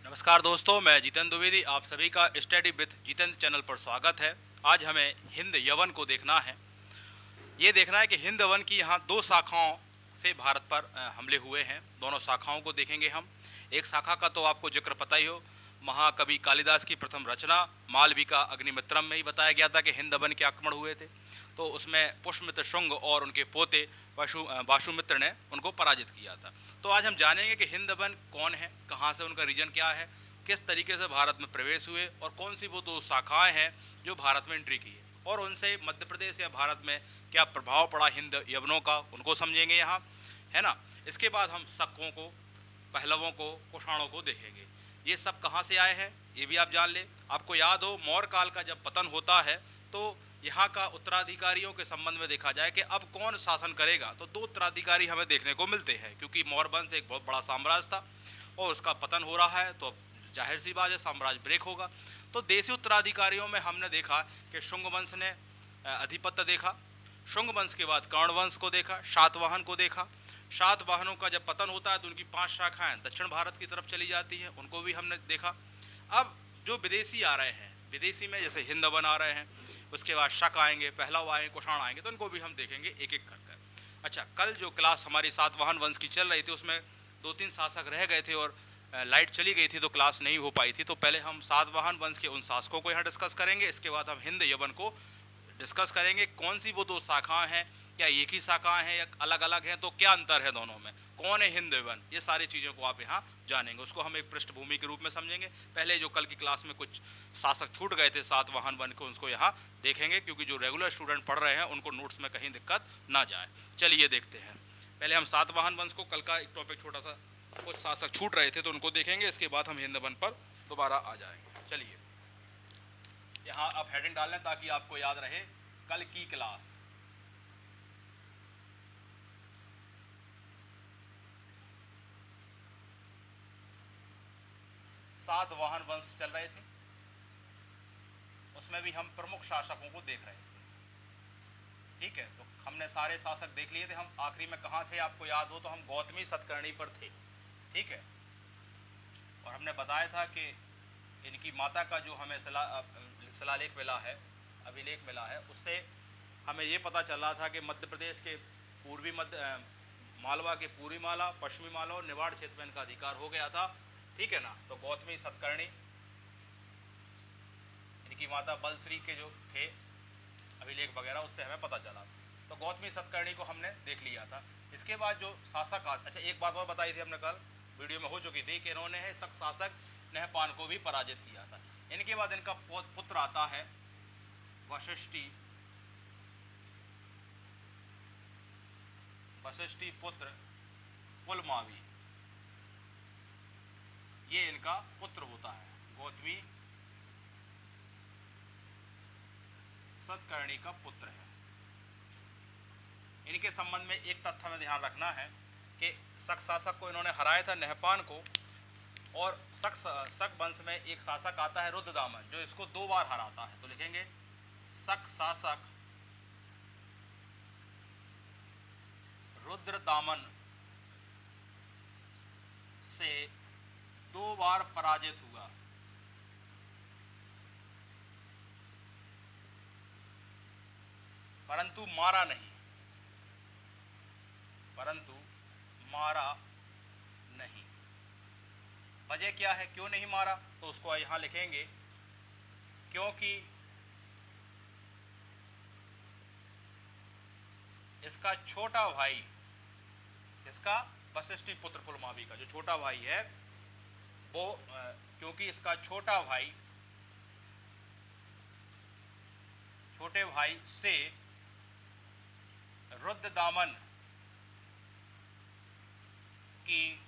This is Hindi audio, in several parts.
नमस्कार दोस्तों, मैं जितेंद्र द्विवेदी। आप सभी का स्टडी विद जितेंद्र चैनल पर स्वागत है। आज हमें हिंद यवन को देखना है। ये देखना है कि हिंद यवन की यहाँ दो शाखाओं से भारत पर हमले हुए हैं। दोनों शाखाओं को देखेंगे हम। एक शाखा का तो आपको जिक्र पता ही हो, महाकवि कालिदास की प्रथम रचना मालविका अग्निमित्रम में ही बताया गया था कि हिंद यवन के आक्रमण हुए थे। तो उसमें पुष्यमित्र शुंग और उनके पोते वासुमित्र ने उनको पराजित किया था। तो आज हम जानेंगे कि हिंद यवन कौन है, कहाँ से उनका रीजन क्या है, किस तरीके से भारत में प्रवेश हुए और कौन सी वो दो शाखाएं हैं जो भारत में एंट्री की है, और उनसे मध्य प्रदेश या भारत में क्या प्रभाव पड़ा हिंद यवनों का, उनको समझेंगे यहाँ, है ना। इसके बाद हम शकों को, पहलवों को, कुषाणों को देखेंगे। ये सब कहाँ से आए हैं ये भी आप जान ले। आपको याद हो, मौर्य काल का जब पतन होता है तो यहाँ का उत्तराधिकारियों के संबंध में देखा जाए कि अब कौन शासन करेगा, तो दो उत्तराधिकारी हमें देखने को मिलते हैं, क्योंकि मौर्य वंश एक बहुत बड़ा साम्राज्य था और उसका पतन हो रहा है, तो जाहिर सी बात है साम्राज्य ब्रेक होगा। तो देसी उत्तराधिकारियों में हमने देखा कि शुंग वंश ने अधिपत्य देखा, शुंग वंश के बाद कर्ण वंश को देखा, सातवाहन को देखा। सातवाहनों का जब पतन होता है तो उनकी 5 शाखाएं दक्षिण भारत की तरफ चली जाती हैं, उनको भी हमने देखा। अब जो विदेशी आ रहे हैं, विदेशी में जैसे हिंद यवन आ रहे हैं, उसके बाद शक आएंगे, पहलव आएंगे, कुषाण आएंगे, तो इनको भी हम देखेंगे एक एक कर कर। अच्छा, कल जो क्लास हमारी सातवाहन वंश की चल रही थी उसमें 2-3 शासक रह गए थे और लाइट चली गई थी तो क्लास नहीं हो पाई थी। तो पहले हम सातवाहन वंश के उन शासकों को यहाँ डिस्कस करेंगे, इसके बाद हम हिंद यवन को डिस्कस करेंगे। कौन सी वो दो शाखाएं हैं, क्या एक ही शाखाएं हैं या अलग अलग हैं, तो क्या अंतर है दोनों में, कौन है हिंद यवन, ये सारी चीज़ों को आप यहाँ जानेंगे। उसको हम एक पृष्ठभूमि के रूप में समझेंगे। पहले जो कल की क्लास में कुछ शासक छूट गए थे सातवाहन वन को, उसको यहाँ देखेंगे, क्योंकि जो रेगुलर स्टूडेंट पढ़ रहे हैं उनको नोट्स में कहीं दिक्कत ना जाए। चलिए देखते हैं। पहले हम सातवाहन वंश को, कल का एक टॉपिक छोटा सा, कुछ शासक छूट रहे थे तो उनको देखेंगे, इसके बाद हम हिंद यवन पर दोबारा आ जाएंगे। चलिए यहाँ आप हेडिंग डाल लें ताकि आपको याद रहे कल की क्लास। सातवाहन वंश चल रहे थे, उसमें भी हम प्रमुख शासकों को देख रहे थे। ठीक है, तो हमने सारे शासक देख लिए थे। हम आखिरी में कहाँ थे आपको याद हो तो हम गौतमी सतकर्णी पर थे। ठीक है, और हमने बताया था कि इनकी माता का जो हमें शिलालेख मिला है, अभिलेख मिला है, उससे हमें ये पता चल रहा था कि मध्य प्रदेश के पूर्वी मालवा के पूर्वी माला, पश्चिमी माला और निवाड़ क्षेत्र में इनका अधिकार हो गया था। ठीक है ना। तो गौतमी सतकर्णी, इनकी माता बलश्री के जो थे अभिलेख वगैरह, उससे हमें पता चला। तो गौतमी सतकर्णी को हमने देख लिया था। इसके बाद जो शासक, अच्छा एक बात और बताई थी हमने, कल वीडियो में हो चुकी थी कि इन्होंने शक शासक नहपान को भी पराजित किया था। इनके बाद इनका पुत्र आता है वशिष्ठी पुत्र पुलमावी, ये इनका पुत्र होता है, गौतमी सतकर्णी का पुत्र है। इनके संबंध में एक तथ्य में ध्यान रखना है कि शक शासक को इन्होंने हराया था, नहपान को, और शक वंश में एक शासक आता है रुद्रदामन, जो इसको 2 बार हराता है। तो लिखेंगे शक शासक रुद्रदामन से 2 बार पराजित हुआ। परंतु मारा नहीं, वजह क्या है, क्यों नहीं मारा, तो उसको यहां लिखेंगे क्योंकि इसका छोटा भाई, इसका वशिष्ठी पुत्र पुलमावी का जो छोटा भाई है वो, क्योंकि इसका छोटा भाई, छोटे भाई से रुद्रदामन की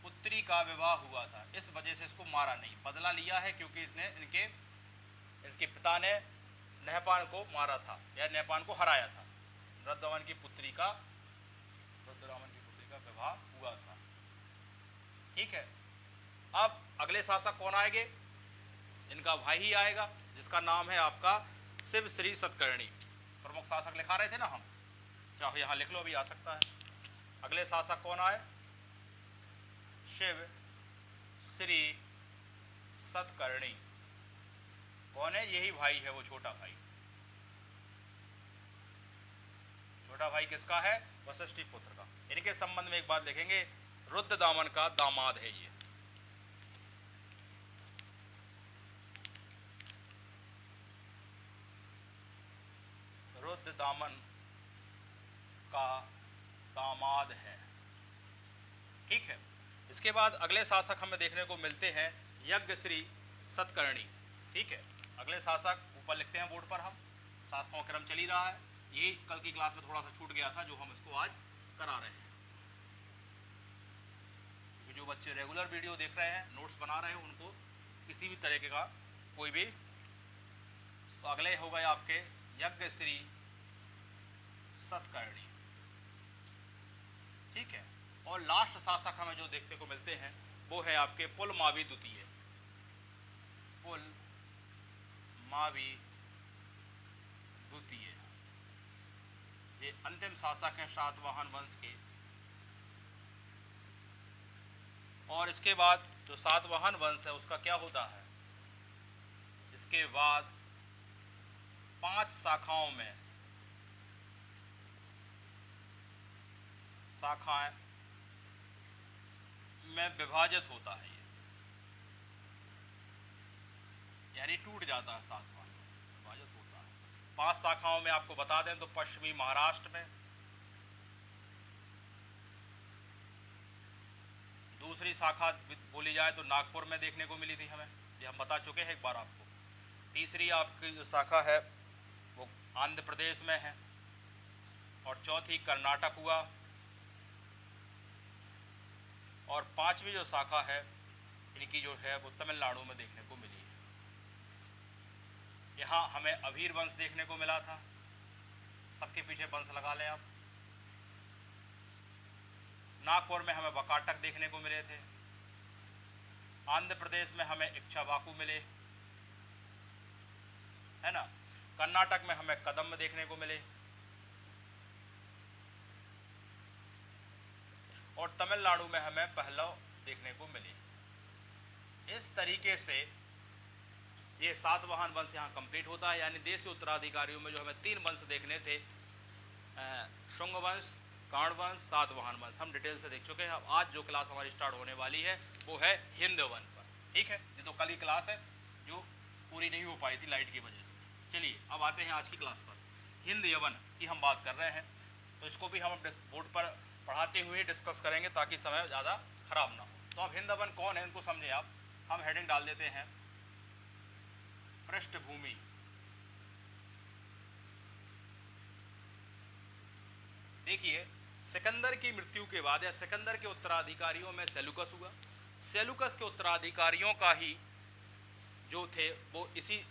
पुत्री का विवाह हुआ था, इस वजह से इसको मारा नहीं, बदला लिया है, क्योंकि इसने इसके पिता ने नहपान को मारा था या नहपान को हराया था। रुद्रदामन की पुत्री का विवाह हुआ था। ठीक है, अब अगले शासक कौन आएंगे, इनका भाई ही आएगा, जिसका नाम है आपका शिव श्री सतकर्णी। प्रमुख शासक लिखा रहे थे ना हम, चाहे यहाँ लिख लो, अभी आ सकता है। अगले शासक कौन आए, शिव श्री सतकर्णी कौन है? यही भाई है, वो छोटा भाई। छोटा भाई किसका है? वशिष्ठी पुत्र का। इनके संबंध में एक बात लिखेंगे, रुद्रदामन का दामाद है ये। रुद्रदामन का दामाद है, ठीक है। इसके बाद अगले शासक हमें देखने को मिलते हैं यज्ञश्री सतकर्णी, ठीक है। अगले शासक ऊपर लिखते हैं बोर्ड पर, हम शासकों का क्रम चल ही रहा है। ये कल की क्लास में थोड़ा सा छूट गया था, जो हम इसको आज करा रहे हैं। जो बच्चे रेगुलर वीडियो देख रहे हैं, नोट्स बना रहे हैं, उनको किसी भी तरीके का कोई भी, तो अगले हो गए आपके यज्ञश्री सतकर्णी, ठीक है। और लास्ट शासक हमें जो देखने को मिलते हैं वो है आपके पुलमावी द्वितीय। पुलमावी द्वितीय ये अंतिम शासक हैं सातवाहन वंश के। और इसके बाद जो सातवाहन वंश है उसका क्या होता है? इसके बाद 5 शाखाओं में विभाजित होता है ये, यानी टूट जाता है। सातवाहन विभाजित होता है 5 शाखाओं में। आपको बता दें तो पश्चिमी महाराष्ट्र में, दूसरी शाखा बोली जाए तो नागपुर में देखने को मिली थी हमें, ये हम बता चुके हैं एक बार आपको। तीसरी आपकी जो शाखा है वो आंध्र प्रदेश में है, और चौथी कर्नाटक हुआ, और 5वीं जो शाखा है इनकी जो है वो तमिलनाडु में देखने को मिली है। यहाँ हमें अभीर वंश देखने को मिला था, सबके पीछे वंश लगा लें आप। नागपुर में हमें वकाटक देखने को मिले थे। आंध्र प्रदेश में हमें इक्ष्वाकु मिले, है ना। कर्नाटक में हमें कदम्ब देखने को मिले, और तमिलनाडु में हमें पहलव देखने को मिले। इस तरीके से ये सातवाहन वंश यहाँ कंप्लीट होता है, यानी देशी उत्तराधिकारियों में जो हमें 3 वंश देखने थे, शुंग वंश, कांड वंश, सातवाहन वंश, हम डिटेल से देख चुके हैं। अब आज जो क्लास हमारी स्टार्ट होने वाली है वो है हिंद वन पर, ठीक है। ये तो कल की क्लास है जो पूरी नहीं हो पाई थी लाइट की वजह से। चलिए अब आते हैं आज की क्लास पर। हिंद यवन की हम बात कर रहे हैं, तो इसको भी हम बोर्ड पर पढ़ाते हुए डिस्कस करेंगे ताकि समय ज़्यादा खराब ना हो। तो अब हिंद यवन कौन है इनको समझे आप। हम हेडिंग डाल देते हैं पृष्ठभूमि। देखिए, सिकंदर की मृत्यु के बाद या सिकंदर के उत्तराधिकारियों में सेलुकस हुआ। सेलुकस के उत्तराधिकारियों का ही जो थे वो इसी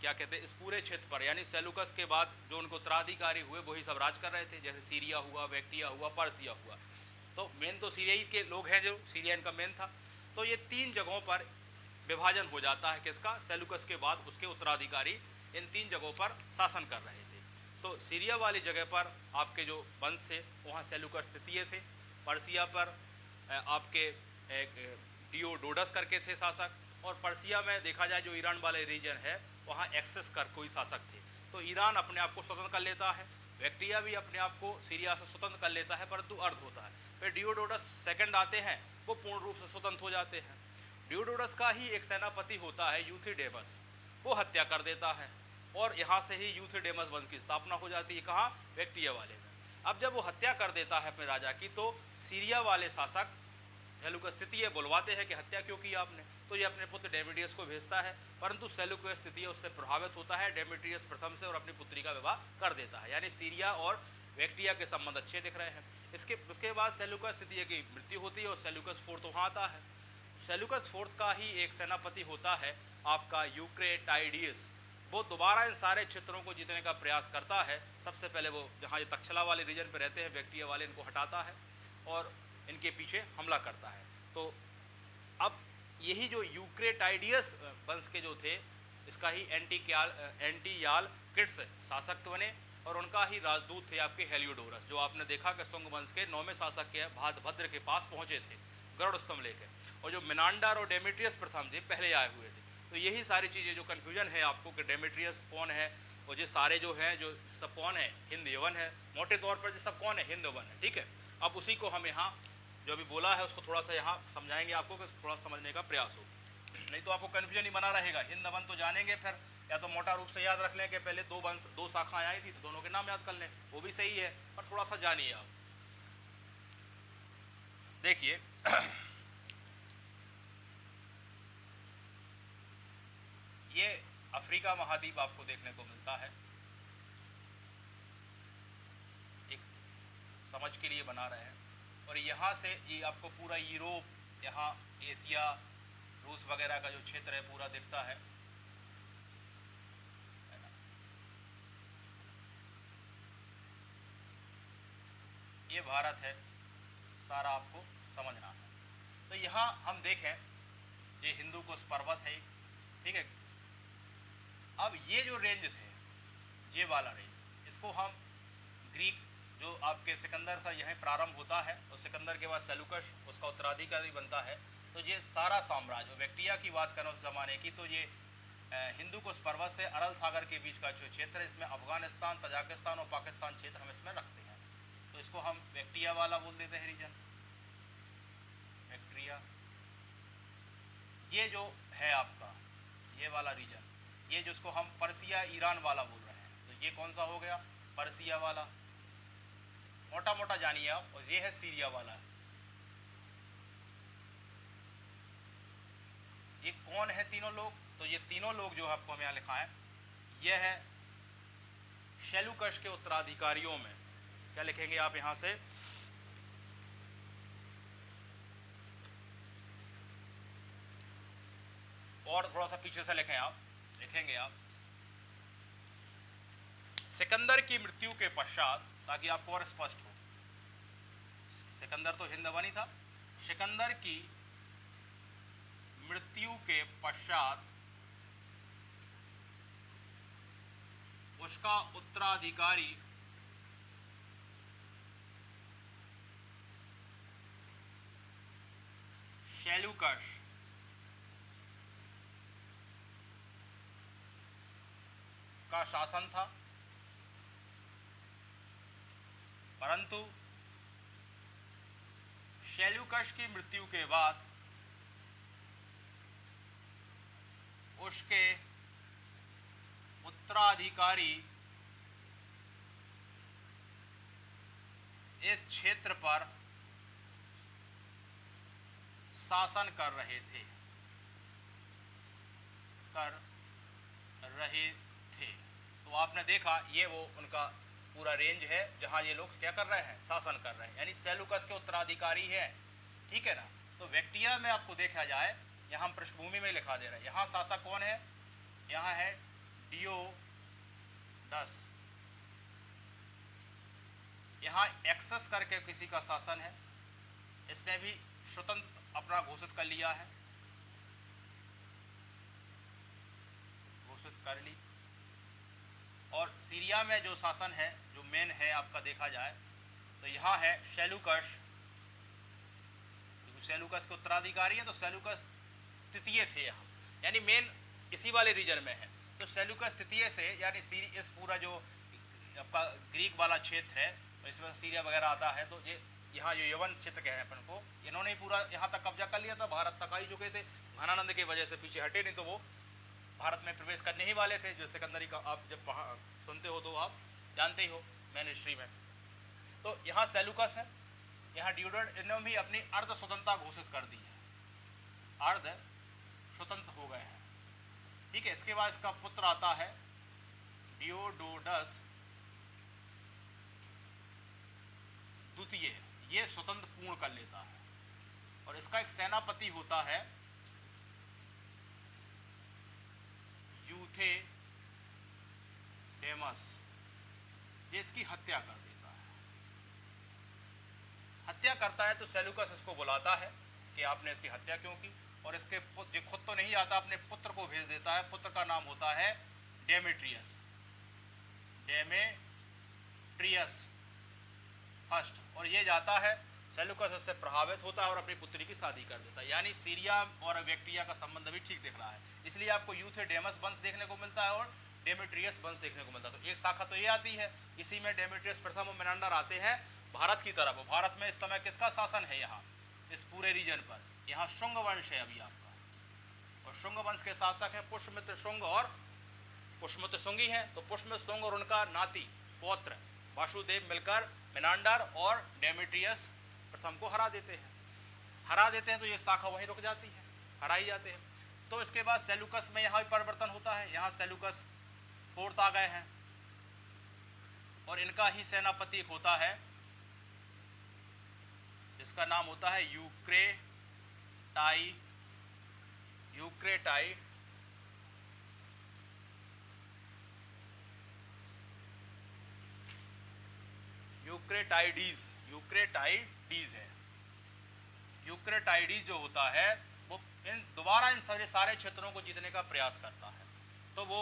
क्या कहते हैं, इस पूरे क्षेत्र पर, यानी सेलुकस के बाद जो उनको उत्तराधिकारी हुए वही सब राज कर रहे थे। जैसे सीरिया हुआ, बैक्टिया हुआ, पर्सिया हुआ। तो मेन तो सीरिया ही के लोग हैं, जो सीरिया इनका मेन था। तो ये 3 जगहों पर विभाजन हो जाता है किसका? सेलुकस के बाद उसके उत्तराधिकारी इन 3 जगहों पर शासन कर रहे थे। तो सीरिया वाली जगह पर आपके जो वंश थे वहाँ सेलुकस तृतीय थे। पर्सिया पर आपके डियोडोडस करके थे शासक, और पर्सिया में देखा जाए जो ईरान वाले रीजन है वहाँ एक्सेस कर कोई शासक थे। तो ईरान अपने आप को स्वतंत्र कर लेता है, बैक्टिया भी अपने आप को सीरिया से स्वतंत्र कर लेता है, परंतु अर्ध होता है। फिर डियोडोडस सेकंड आते हैं, वो पूर्ण रूप से स्वतंत्र हो जाते हैं। डियोडोडस का ही एक सेनापति होता है यूथिडेमस, वो हत्या कर देता है, और यहाँ से ही यूथिडेमस वंश की स्थापना हो जाती है। कहाँ? बैक्टिया वाले में। अब जब वो हत्या कर देता है अपने राजा की, तो सीरिया वाले शासक सेलुकस तृतीय बुलवाते हैं कि हत्या क्यों की आपने। तो ये अपने पुत्र डेमेट्रियस को भेजता है, परंतु सेलुकस तृतीय उससे प्रभावित होता है डेमेट्रियस प्रथम से, और अपनी पुत्री का विवाह कर देता है। यानी सीरिया और बैक्टिया के संबंध अच्छे दिख रहे हैं। उसके बाद सेलुकस तृतीय की मृत्यु होती है, और सेलुकस फोर्थ वहाँ आता है। सेलुकस फोर्थ का ही एक सेनापति होता है आपका यूक्रेटाइडियस। वो दोबारा इन सारे क्षेत्रों को जीतने का प्रयास करता है। सबसे पहले वो जहाँ ये तक्षशिला वाले रीजन पे रहते हैं, बैक्टिया वाले, इनको हटाता है और इनके पीछे हमला करता है। तो अब यही जो यूक्रेटाइडियस वंश के जो थे, इसका ही एंटीयाल किट्स शासक बने, और उनका ही राजदूत थे आपके हेलियोडोरस, जो आपने देखा कि शुंग वंश के 9वें शासक के भादभद्र के पास पहुँचे थे गरुड़ स्तंभ लेकर। और जो मिनांडर और डेमेट्रियस प्रथम ये पहले आए हुए थे। तो यही सारी चीज़ें जो कन्फ्यूजन है आपको कि डेमेट्रियस कौन है और ये सारे जो हैं जो सब कौन है, हिंद यवन है, मोटे तौर पर ये सब कौन है, हिंद यवन है। ठीक है, अब उसी को हम यहाँ जो अभी बोला है उसको थोड़ा सा यहाँ समझाएंगे आपको कि थोड़ा समझने का प्रयास हो, नहीं तो आपको कन्फ्यूजन ही बना रहेगा। हिंद यवन तो जानेंगे, फिर या तो मोटा रूप से याद रख लें कि पहले दो शाखाएं आई थी तो दोनों के नाम याद कर लें, वो भी सही है, पर थोड़ा सा जानिए आप। देखिए ये अफ्रीका महाद्वीप आपको देखने को मिलता है, एक समझ के लिए बना रहे हैं, और यहाँ से ये आपको पूरा यूरोप, यहाँ एशिया, रूस वगैरह का जो क्षेत्र है पूरा दिखता है ना। ये भारत है, सारा आपको समझना है। तो यहाँ हम देखें ये हिंदू कुश पर्वत है, ठीक है। अब ये जो रेंज है, ये वाला रेंज, इसको हम ग्रीक जो आपके सिकंदर का यह प्रारंभ होता है और सिकंदर के बाद सेलुकस उसका उत्तराधिकारी बनता है। तो ये सारा साम्राज्य, बैक्ट्रिया की बात करें उस ज़माने की, तो ये हिंदू कुश पर्वत से अरल सागर के बीच का जो क्षेत्र है, इसमें अफगानिस्तान, तजाकिस्तान और पाकिस्तान क्षेत्र हम इसमें रखते हैं। तो इसको हम बैक्ट्रिया वाला बोल देते हैं रीजन, बैक्ट्रिया। ये जो है आपका ये वाला रीजन, ये जिसको हम पर्सिया ईरान वाला बोल रहे हैं, तो ये कौन सा हो गया, पर्सिया वाला, मोटा मोटा जानिए आप। और ये है सीरिया वाला। ये कौन है तीनों लोग, तो ये तीनों लोग जो आपको हम यहाँ लिखा है, ये है सेलुकस के उत्तराधिकारियों में। क्या लिखेंगे आप यहाँ से, और थोड़ा सा पीछे से लिखें आप, लिखेंगे आप सिकंदर की मृत्यु के पश्चात, ताकि आपको और स्पष्ट हो। सिकंदर तो हिंद यवनी था, सिकंदर की मृत्यु के पश्चात उसका उत्तराधिकारी सेल्यूकस का शासन था, परंतु सेल्यूकस की मृत्यु के बाद उसके उत्तराधिकारी इस क्षेत्र पर शासन कर रहे थे। तो आपने देखा ये वो उनका पूरा रेंज है जहां ये लोग क्या कर रहे हैं, शासन कर रहे हैं, यानी सेलुकस के उत्तराधिकारी है। ठीक है ना। तो बैक्ट्रिया में आपको देखा जाए, यहाँ हम पृष्ठभूमि में लिखा दे रहे हैं, यहाँ शासक कौन है, यहाँ है डियोडस, यहाँ एक्सस करके किसी का शासन है, इसने भी स्वतंत्र अपना घोषित कर लिया है, घोषित कर ली। और सीरिया में जो शासन है, जो मेन है आपका देखा जाए, तो यहाँ है सेलुकस, सेलुकस के उत्तराधिकारी हैं, तो सेलुकस तृतीय थे यहाँ, यानी मेन इसी वाले रीजन में है। तो सेलुकस तृतीय से, यानी इस पूरा जो आपका ग्रीक वाला क्षेत्र है, इसमें सीरिया वगैरह आता है, तो ये यहाँ जो यवन क्षेत्र के हैं अपन को, इन्होंने पूरा यहाँ तक कब्जा कर लिया था, भारत तक आ ही चुके थे, घनानंद की वजह से पीछे हटे, नहीं तो वो भारत में प्रवेश करने ही वाले थे। जो सिकंदरी का आप जब सुनते हो तो आप जानते ही हो मैन हिस्ट्री में। तो यहाँ सेलुकस है, यहाँ डियोडोड, इन्होंने भी अपनी अर्ध स्वतंत्रता घोषित कर दी है, अर्ध स्वतंत्र हो गए हैं। ठीक है। इसके बाद इसका पुत्र आता है डियोडोडस द्वितीय, ये स्वतंत्र पूर्ण कर लेता है, और इसका एक सेनापति होता है यूथेडेमस, ये इसकी हत्या कर देता है। हत्या करता है तो सेलुकस इसको बुलाता है कि आपने इसकी हत्या क्यों की, और इसके ये खुद तो नहीं आता, अपने पुत्र को भेज देता है। पुत्र का नाम होता है डेमेट्रियस, डेमेट्रियस फर्स्ट, और ये जाता है सेल्यूकस इससे प्रभावित होता है और अपनी पुत्री की शादी कर देता है। यानी सीरिया और बैक्ट्रिया का संबंध भी ठीक दिख रहा है। इसलिए आपको यूथेडेमस वंश देखने को मिलता है और डेमेट्रियस वंश देखने को मिलता है। तो एक शाखा तो ये आती है, इसी में डेमेट्रियस प्रथम और मेनांडर आते हैं भारत की तरफ। भारत में इस समय किसका शासन है? यहाँ इस पूरे रीजन पर यहाँ शुंग वंश है अभी आपका, और शुंग वंश के शासक है पुष्यमित्र शुंग और पुष्यमित्र शुंगी हैं। तो पुष्यमित्र शुंग और उनका नाती पौत्र वासुदेव मिलकर मेनांडर और डेमेट्रियस प्रथम को हरा देते हैं। तो ये शाखा वहीं रुक जाती है, हरा ही जाते हैं। तो इसके बाद सेल्यूकस में यहाँ भी परिवर्तन होता है। यहाँ सेल्यूकस फोर्थ आ गए हैं और इनका ही सेनापति होता है जिसका नाम होता है यूक्रेटाइडीज है। यूक्रेटाइडीज जो होता है वो दोबारा इन सारे क्षेत्रों को जीतने का प्रयास करता है। तो वो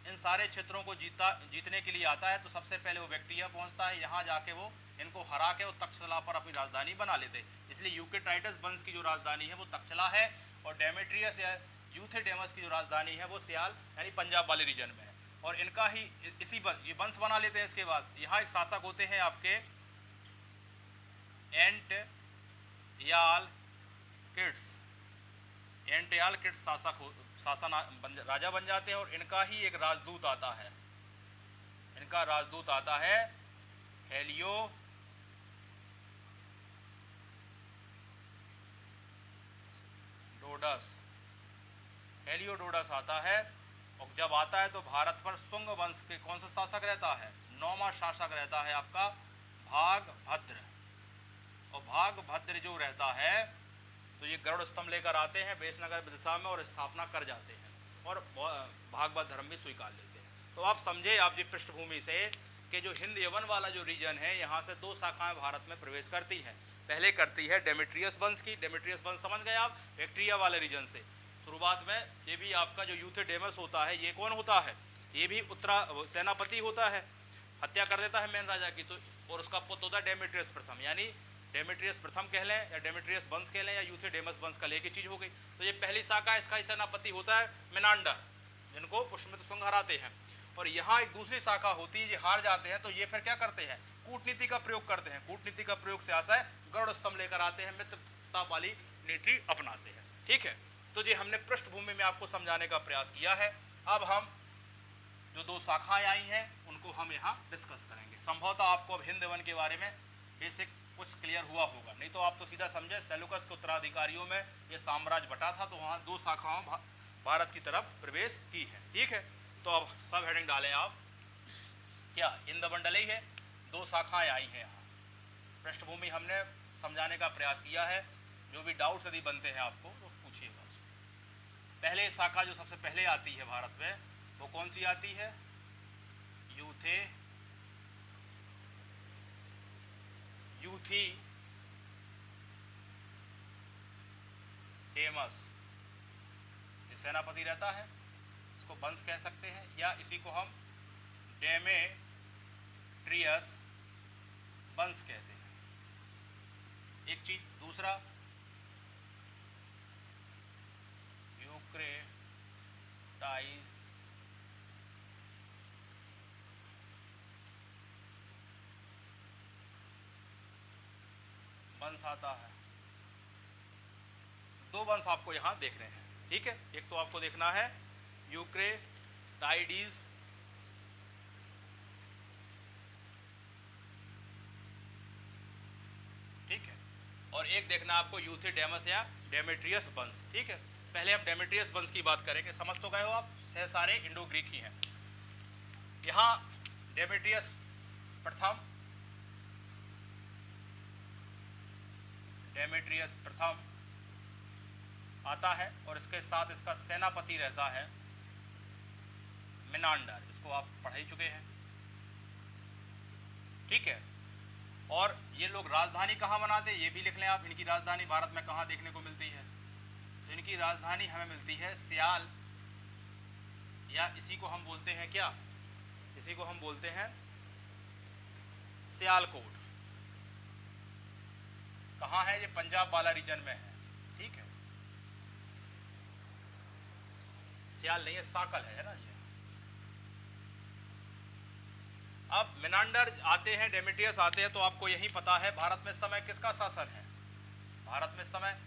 इन सारे क्षेत्रों को जीतने के लिए आता है। तो सबसे पहले वो बैक्ट्रिया पहुंचता है, यहाँ जाके वो इनको हरा के वो तक्षशिला पर अपनी राजधानी बना लेते हैं। इसलिए यूक्रेटाइडस वंश की जो राजधानी है वो तक्षशिला है, और डेमेट्रियस या यूथेडेमस की जो राजधानी है वो सियाल यानी पंजाब वाले रीजन में है। और इनका ही ये वंश बना लेते हैं। इसके बाद यहाँ एक शासक होते हैं आपके एंटयाल किट्स राजा बन जाते हैं। और इनका ही एक राजदूत आता है, हेलियोडोडस आता है। और जब आता है तो भारत पर शुंग वंश के कौन सा शासक रहता है? 9वां शासक रहता है आपका भागभद्र। और भागभद्र जो रहता है तो ये गरुड़ स्तंभ लेकर आते हैं बेसनगर दिशा में और स्थापना कर जाते हैं और भागवत धर्म भी स्वीकार लेते हैं। तो आप समझे आप जी पृष्ठभूमि से कि जो हिंद यवन वाला जो रीजन है यहाँ से दो शाखाएं भारत में प्रवेश करती हैं। पहले करती है डेमेट्रियस वंश की, डेमेट्रियस वंश समझ गए आप, बैक्ट्रिया वाले रीजन से शुरुआत में। ये भी आपका जो यूथेडेमस होता है ये कौन होता है? ये भी सेनापति होता है, हत्या कर देता है मेन राजा की। तो और उसका पुत्र होता है डेमेट्रियस प्रथम, यानी डेमेट्रियस प्रथम कह लें या डेमेट्रियस वंश कह लें या यूथेडेमस वंश का लेके चीज हो गई। तो ये पहली शाखा, इसका ही सेनापति होता है मेनांडर, जिनको पुष्यमित्र शुंग हराते हैं। और यहाँ एक दूसरी शाखा होती है, ये हार जाते हैं तो ये फिर क्या करते हैं? कूटनीति का प्रयोग करते हैं। कूटनीति का प्रयोग से आशा है गरुड़ स्तंभ लेकर आते हैं, मित्रता वाली नीति अपनाते हैं। ठीक है, तो ये हमने पृष्ठभूमि में आपको समझाने का प्रयास किया है। अब हम जो दो शाखाएं आई हैं उनको हम यहाँ डिस्कस करेंगे। संभवतः आपको अब हिंद यवन के बारे में बेसिक कुछ क्लियर हुआ होगा, नहीं तो आप तो सीधा समझे सेल्यूकस के उत्तराधिकारियों में ये साम्राज्य बटा था, तो वहाँ दो शाखाओं भारत की तरफ प्रवेश की है। ठीक है, तो अब सब हेडिंग डालें आप, क्या हिंद यवन डले ही है, दो शाखाएं आई हैं यहाँ। पृष्ठभूमि हमने समझाने का प्रयास किया है। जो भी डाउट्स यदि बनते हैं आपको तो पूछिएगा। पहले शाखा जो सबसे पहले आती है भारत में वो कौन सी आती है? यूथेडेमस। ये सेनापति रहता है, इसको वंश कह सकते हैं, या इसी को हम डेमेट्रियस वंश कहते हैं। एक चीज, दूसरा यूक्रेटाइड वंश आता है। दो वंश आपको यहां देख रहे हैं। ठीक है, एक तो आपको देखना है यूक्रेटाइडीज, ठीक है, और एक देखना आपको यूथेडेमस या डेमेट्रियस वंश। ठीक है, पहले हम डेमेट्रियस वंश की बात करेंगे। समझ तो गए हो आप, सारे इंडो ग्रीक ही हैं। यहाँ डेमेट्रियस प्रथम आता है और इसके साथ इसका सेनापति रहता है मेनांडर। इसको आप पढ़ ही चुके हैं। ठीक है, और ये लोग राजधानी कहाँ बनाते हैं ये भी लिख लें आप। इनकी राजधानी भारत में कहाँ देखने को मिलती है? तो इनकी राजधानी हमें मिलती है सियाल, या इसी को हम बोलते हैं क्या? इसी को हम बोलते हैं सियालकोट। कहाँ है? ये पंजाब वाला रीजन में है, ठीक है। सियाल नहीं है, साकल है ना जी। अब मिनांडर आते हैं, डेमेट्रियस आते हैं, तो आपको यही पता है भारत में इस समय किसका शासन है? भारत में इस समय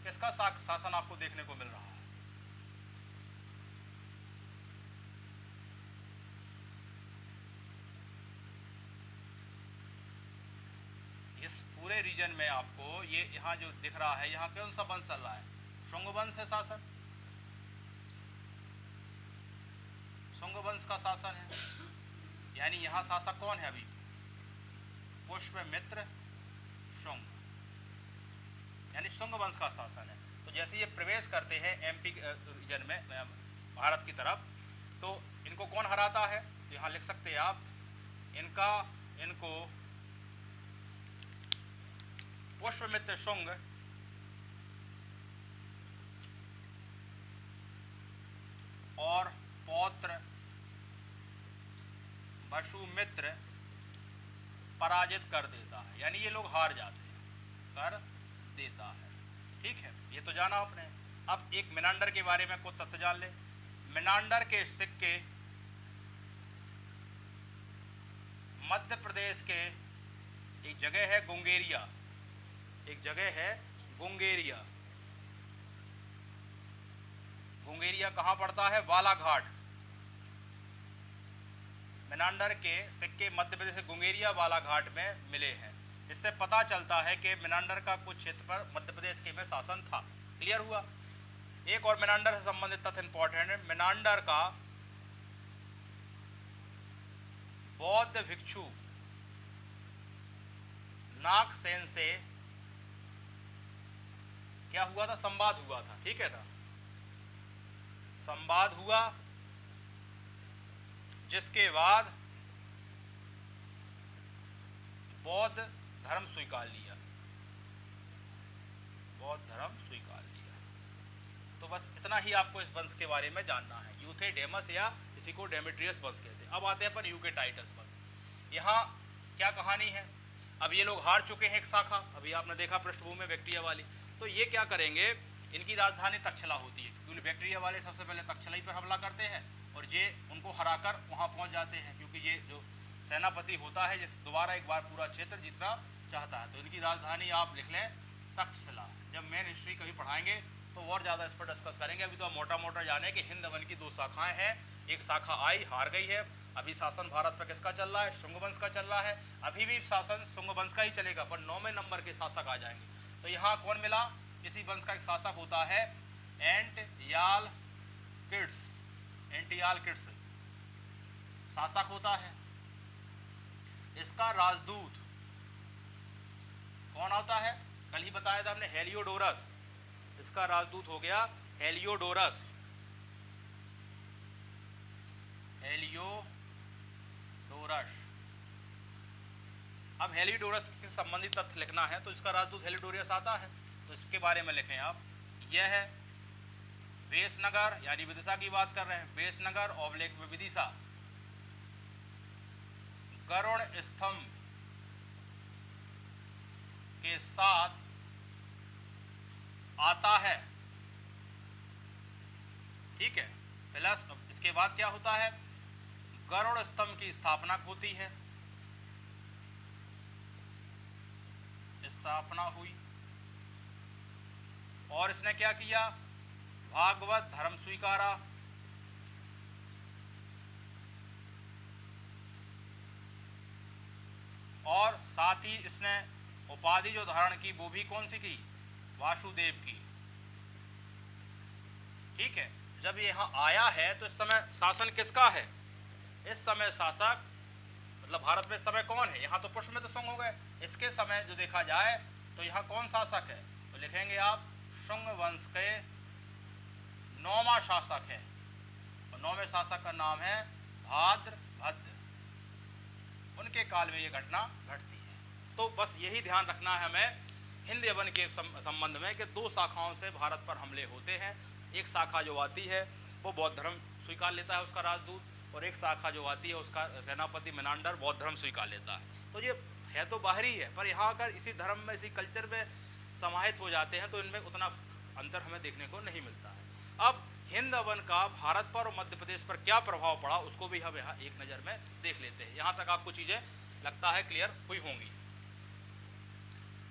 किसका शासन आपको देखने को मिल रहा है? इस पूरे रीजन में आपको ये यहाँ जो दिख रहा है, यहाँ कौन सा वंश चल रहा है? शुंग वंश है शासन, शुंग वंश का शासन है। यानी यहाँ शासक कौन है अभी? पुष्यमित्र शुंग, यानी शुंग वंश का शासन है। तो जैसे ये प्रवेश करते हैं एमपी रीजन में, भारत की तरफ, तो इनको कौन हराता है? यहाँ लिख सकते हैं आप, इनको पुष्यमित्र शुंग और पौत्र वसुमित्र पराजित कर देता है, यानी ये लोग हार जाते हैं, कर देता है, ठीक है। ये तो जाना आपने। अब एक मिनांडर के बारे में कुछ तथ्य जान ले। मिनांडर के सिक्के मध्य प्रदेश के एक जगह है गुंगेरिया, एक जगह है गुंगेरिया। गुंगेरिया कहाँ पड़ता है? बालाघाट। मिनांडर के सिक्के मध्य प्रदेश के गुंगेरिया बालाघाट में मिले हैं। इससे पता चलता है कि मिनांडर का कुछ क्षेत्र पर मध्य प्रदेश के में शासन था। क्लियर हुआ? एक और मिनांडर से संबंधित तथ्य इंपॉर्टेंट है। मिनांडर का बौद्ध भिक्षु नागसेन से क्या हुआ था? संवाद हुआ था, ठीक है ना। संवाद हुआ, जिसके बाद बौद्ध धर्म स्वीकार लिया, बौद्ध धर्म स्वीकार लिया। तो बस इतना ही आपको इस वंश के बारे में जानना है, यूथेडेमस या इसी को डेमेट्रियस वंश कहते हैं। अब आते हैं अपन यूकेटाइटस वंश। यहाँ क्या कहानी है? अब ये लोग हार चुके हैं एक शाखा, अभी आपने देखा पृष्ठभूमि में बैक्टीरिया वाली। तो ये क्या करेंगे? इनकी राजधानी तक्षशिला होती है, क्योंकि बैक्टीरिया वाले सबसे पहले तक्षशिला पर हमला करते हैं और ये उनको हराकर वहाँ पहुँच जाते हैं, क्योंकि ये जो सेनापति होता है जिस दोबारा एक बार पूरा क्षेत्र जीतना चाहता है। तो इनकी राजधानी आप लिख लें तक्षशिला। जब मेन हिस्ट्री कहीं पढ़ाएंगे तो और ज़्यादा इस पर डिस्कस करेंगे। अभी तो मोटा मोटा जाने कि हिंद वन की दो शाखाएं हैं, एक शाखा आई, हार गई है। अभी शासन भारत पर किसका चल रहा है? शुंग वंश का चल रहा है। अभी भी शासन शुंग वंश का ही चलेगा, पर 9वें नंबर के शासक आ जाएंगे। तो यहाँ कौन मिला? इसी वंश का एक शासक होता है एंटियाल किड्स, एंटियाल किड्स शासक होता है। इसका राजदूत कौन होता है? कल ही बताया था हमने, हेलियोडोरस। इसका राजदूत हो गया हेलियोडोरस, हेलियोडोरस। अब हेलियोडोरस के संबंधित तथ्य लिखना है, तो इसका राजदूत हेलियोडोरस आता है, तो इसके बारे में लिखें आप। यह है वेसनगर, यानी विदिशा की बात कर रहे हैं, वेसनगर ऑब्लिक में विदिशा, गरुड़ स्तंभ के साथ आता है, ठीक है। प्लस इसके बाद क्या होता है? गरुड़ स्तंभ की स्थापना होती है, स्थापना हुई। और इसने क्या किया? भागवत धर्म स्वीकारा। और साथ ही इसने उपाधि जो धारण की वो भी कौन सी की? वासुदेव की, ठीक है। जब ये यहाँ आया है तो इस समय शासन किसका है? इस समय शासक मतलब भारत में इस समय कौन है? यहाँ तो पुष्यमित्र शुंग हो गए। इसके समय जो देखा जाए तो यहाँ कौन शासक है? तो लिखेंगे आप शुंग वंश के 9वां शासक है, और 9वें शासक का नाम है भाद्रभद्र। उनके काल में ये घटना घटती है। तो बस यही ध्यान रखना है हमें हिंद यवन के संबंध में कि दो शाखाओं से भारत पर हमले होते हैं। एक शाखा जो आती है वो बौद्ध धर्म स्वीकार लेता है, उसका राजदूत, और एक शाखा जो आती है उसका सेनापति मिनांडर बौद्ध धर्म स्वीकार लेता है। तो ये है तो बाहरी है, पर यहाँ अगर इसी धर्म में, इसी कल्चर में समाहित हो जाते हैं तो इनमें उतना अंतर हमें देखने को नहीं मिलता है। अब हिंद हवन का भारत पर और मध्य प्रदेश पर क्या प्रभाव पड़ा उसको भी हम यहाँ एक नज़र में देख लेते हैं। यहाँ तक आपको चीज़ें लगता है क्लियर हुई होंगी।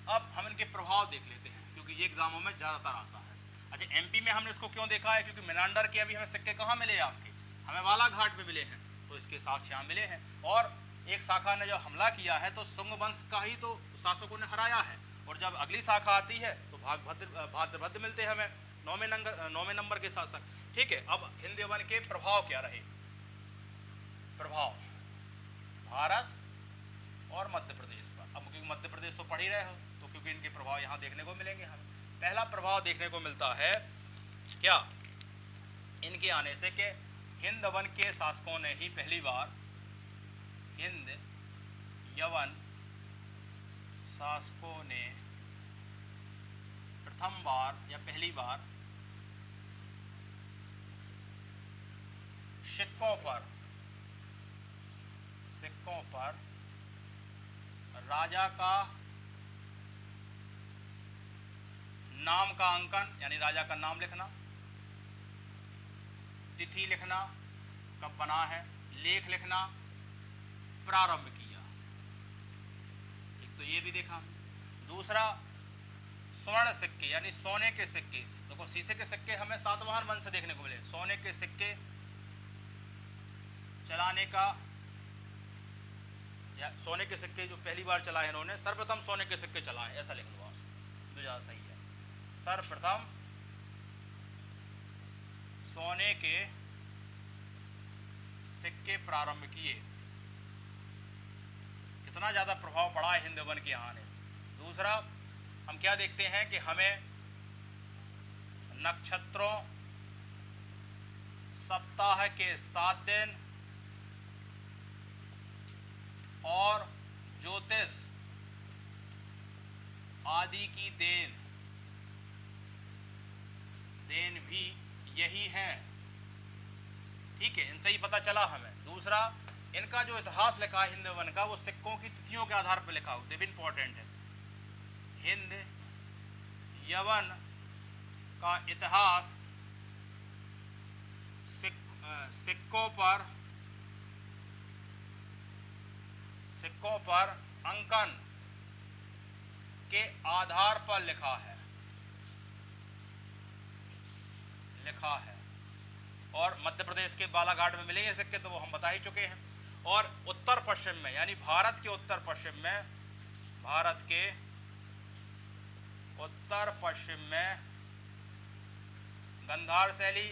अब हम इनके प्रभाव देख लेते हैं क्योंकि ये एग्जामों में ज़्यादातर आता है। अच्छा, एमपी में हमने इसको क्यों देखा है? क्योंकि मेनांडर के अभी हमें सिक्के कहाँ मिले आपके? हमें बालाघाट में मिले हैं, तो इसके साक्ष्य यहाँ मिले हैं। और एक शाखा ने जब हमला किया है तो शुंग वंश का ही तो शासकों ने हराया है, और जब अगली शाखा आती है तो भाद्रभद्र मिलते हैं हमें, 9वें नंबर के शासक। ठीक है, अब हिंद यवन के प्रभाव क्या रहे? प्रभाव भारत और मध्य प्रदेश पर। अब क्योंकि मध्य प्रदेश तो पढ़ ही रहे हो तो क्योंकि इनके प्रभाव यहाँ देखने को मिलेंगे हमें। पहला प्रभाव देखने को मिलता है क्या? इनके आने से कि हिंद यवन के शासकों ने ही पहली बार, हिंद यवन शासकों ने प्रथम बार या पहली बार सिक्कों पर राजा का नाम का अंकन, यानी राजा का नाम लिखना, तिथि लिखना, कब बना है, लेख लिखना प्रारंभ किया। एक तो ये भी देखा। दूसरा, स्वर्ण सिक्के यानी सोने के सिक्के। देखो, शीशे के सिक्के हमें सातवाहन वंश से देखने को मिले। सोने के सिक्के चलाने का, या सोने के सिक्के जो पहली बार चलाए इन्होंने, सर्वप्रथम सोने के सिक्के चलाए, ऐसा लिख लो आप, जो ज़्यादा सही है। सर्वप्रथम सोने के सिक्के प्रारंभ किए। कितना ज़्यादा प्रभाव पड़ा है हिंद यवन के आने से। दूसरा, हम क्या देखते हैं कि हमें नक्षत्रों, सप्ताह के 7 दिन और ज्योतिष आदि की देन भी यही है। ठीक है, इनसे ही पता चला हमें। दूसरा, इनका जो इतिहास लिखा है हिंद यवन का, वो सिक्कों की तिथियों के आधार पर लिखा हो, ये भी इंपॉर्टेंट है। हिंद यवन का इतिहास सिक्कों पर अंकन के आधार पर लिखा है। और मध्य प्रदेश के बालाघाट में मिलेंगे सिक्के, तो वो हम बता ही चुके हैं। और उत्तर पश्चिम में, यानी भारत के उत्तर पश्चिम में गंधार शैली,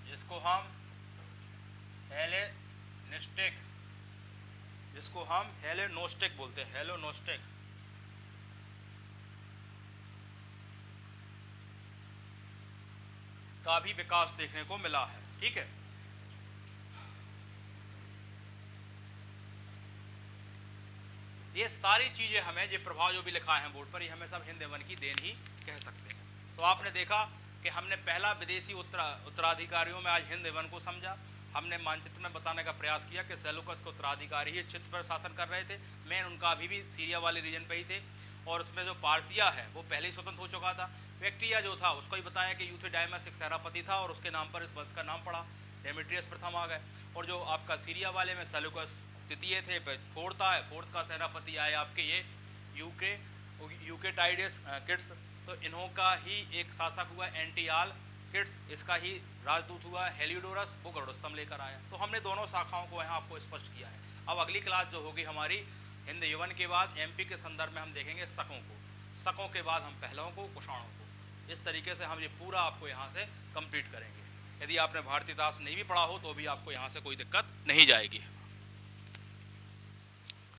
जिसको हम हेलेनोस्टिक बोलते हैं, हेलेनोस्टिक, का भी विकास देखने को मिला है। ठीक है, ये सारी चीजें हमें, ये प्रभाव जो भी लिखा है बोर्ड पर, ये हमें सब हिंद यवन की देन ही कह सकते हैं। तो आपने देखा कि हमने पहला विदेशी उत्तराधिकारियों में आज हिंद यवन को समझा। हमने मानचित्र में बताने का प्रयास किया कि सेलुकस के उत्तराधिकारी ही चित्र पर शासन कर रहे थे। मेन उनका अभी भी सीरिया वाले रीजन पे ही थे, और उसमें जो पारसिया है वो पहले ही स्वतंत्र हो चुका था। बैक्ट्रिया जो था उसको ही बताया कि यूथिडेमस एक सेनापति था और उसके नाम पर इस वंश का नाम पड़ा, डेमेट्रियस प्रथम आ गए। और जो आपका सीरिया वाले में सेलुकस तृतीय थे, फोर्थ का सेनापति आए आपके ये यूकेटाइडस किट्स, तो इन्हों का ही एक शासक हुआ एंटियाल किट्स, इसका ही राजदूत हुआ हेलियोडोरस, वो गरुड़स्तंभ लेकर आया। तो हमने दोनों शाखाओं को यहाँ आपको स्पष्ट किया है। अब अगली क्लास जो होगी हमारी हिंद यवन के बाद एमपी के संदर्भ में हम देखेंगे शकों के बाद हम पहलवों को, कुषाणों को। इस तरीके से हम ये पूरा आपको यहाँ से कंप्लीट करेंगे। यदि आपने भारतीय इतिहास नहीं भी पढ़ा हो तो भी आपको यहाँ से कोई दिक्कत नहीं जाएगी।